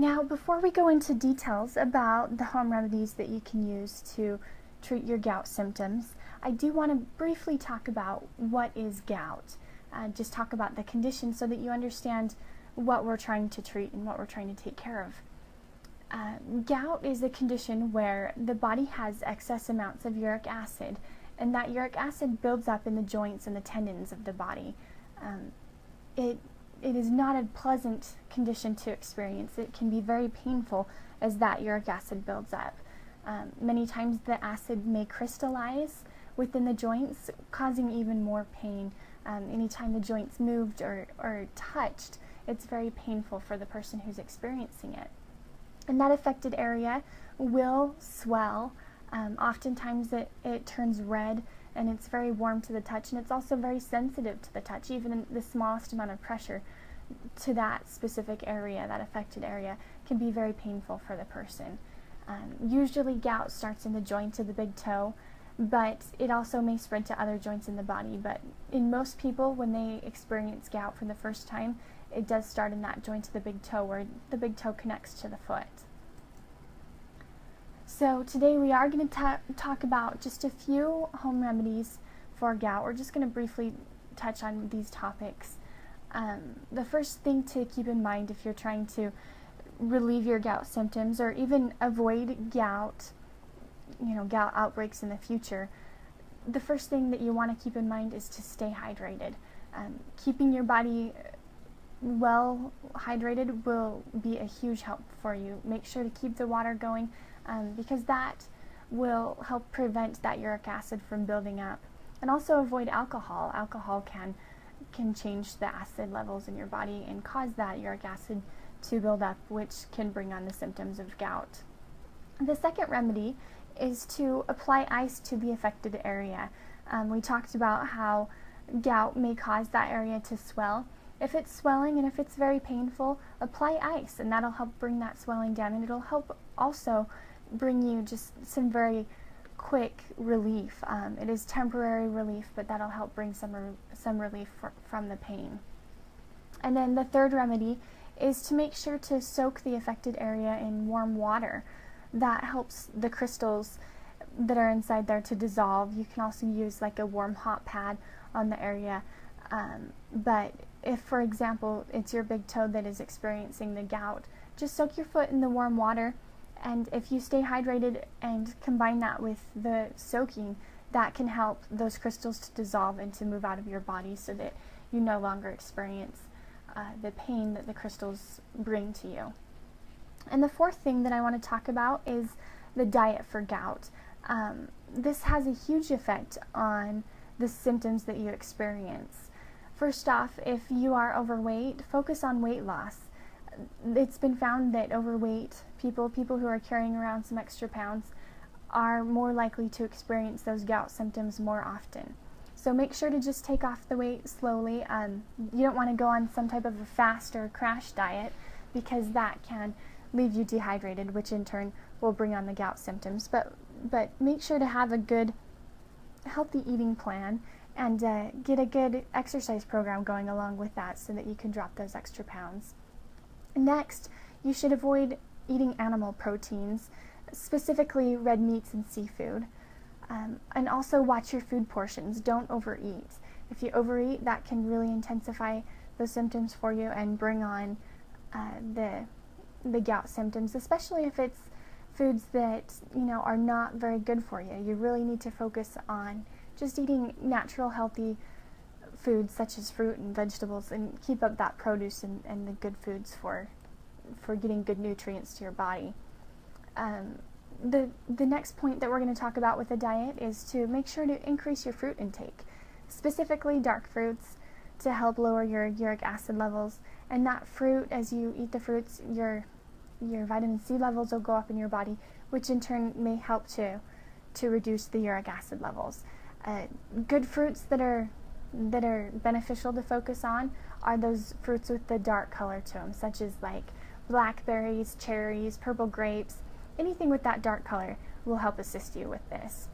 Now, before we go into details about the home remedies that you can use to treat your gout symptoms, I do want to briefly talk about what is gout. Just talk about the condition so that you understand what we're trying to treat and what we're trying to take care of. Gout is a condition where the body has excess amounts of uric acid, and that uric acid builds up in the joints and the tendons of the body. It is not a pleasant condition to experience. It can be very painful as that uric acid builds up. Many times the acid may crystallize within the joints, causing even more pain. Anytime the joints moved or touched, it's very painful for the person who's experiencing it. And that affected area will swell. Oftentimes it turns red, and it's very warm to the touch, and it's also very sensitive to the touch. Even in the smallest amount of pressure to that specific area, that affected area, can be very painful for the person. Usually gout starts in the joint of the big toe, but it also may spread to other joints in the body. But in most people, when they experience gout for the first time, it does start in that joint of the big toe, where the big toe connects to the foot. So today we are going to talk about just a few home remedies for gout. We're just going to briefly touch on these topics. The first thing to keep in mind if you're trying to relieve your gout symptoms or even avoid gout outbreaks in the future, the first thing that you want to keep in mind is to stay hydrated. Keeping your body well hydrated will be a huge help for you. Make sure to keep the water going, because that will help prevent that uric acid from building up. And also avoid alcohol. Alcohol can change the acid levels in your body and cause that uric acid to build up, which can bring on the symptoms of gout. The second remedy is to apply ice to the affected area. We talked about how gout may cause that area to swell. If it's swelling and if it's very painful, apply ice, and that'll help bring that swelling down, and it'll help also bring you just some very quick relief. It is temporary relief, but that'll help bring some relief from the pain. And then the third remedy is to make sure to soak the affected area in warm water. That helps the crystals that are inside there to dissolve. You can also use like a warm hot pad on the area. But if, for example, it's your big toe that is experiencing the gout, just soak your foot in the warm water, and if you stay hydrated and combine that with the soaking, that can help those crystals to dissolve and to move out of your body so that you no longer experience the pain that the crystals bring to you. And the fourth thing that I want to talk about is the diet for gout. This has a huge effect on the symptoms that you experience. First off, if you are overweight, focus on weight loss. It's been found that overweight people who are carrying around some extra pounds, are more likely to experience those gout symptoms more often. So make sure to just take off the weight slowly. You don't want to go on some type of a fast or crash diet, because that can leave you dehydrated, which in turn will bring on the gout symptoms. But make sure to have a good, healthy eating plan, and get a good exercise program going along with that so that you can drop those extra pounds. Next, you should avoid eating animal proteins, specifically red meats and seafood. And also watch your food portions. Don't overeat. If you overeat, that can really intensify the symptoms for you and bring on the gout symptoms, especially if it's foods that are not very good for you. You really need to focus on just eating natural, healthy foods such as fruit and vegetables, and keep up that produce and the good foods for getting good nutrients to your body. The next point that we're going to talk about with the diet is to make sure to increase your fruit intake, specifically dark fruits, to help lower your uric acid levels. And that fruit, as you eat the fruits, your vitamin C levels will go up in your body, which in turn may help to reduce the uric acid levels. Good fruits that are beneficial to focus on are those fruits with the dark color to them, such as like blackberries, cherries, purple grapes. Anything with that dark color will help assist you with this.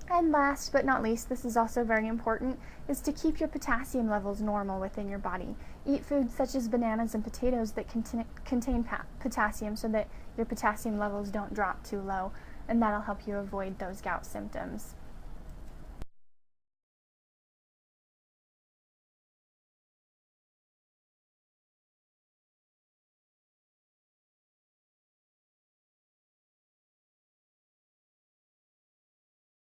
And last but not least, this is also very important, is to keep your potassium levels normal within your body. Eat foods such as bananas and potatoes that contain potassium so that your potassium levels don't drop too low, and that'll help you avoid those gout symptoms.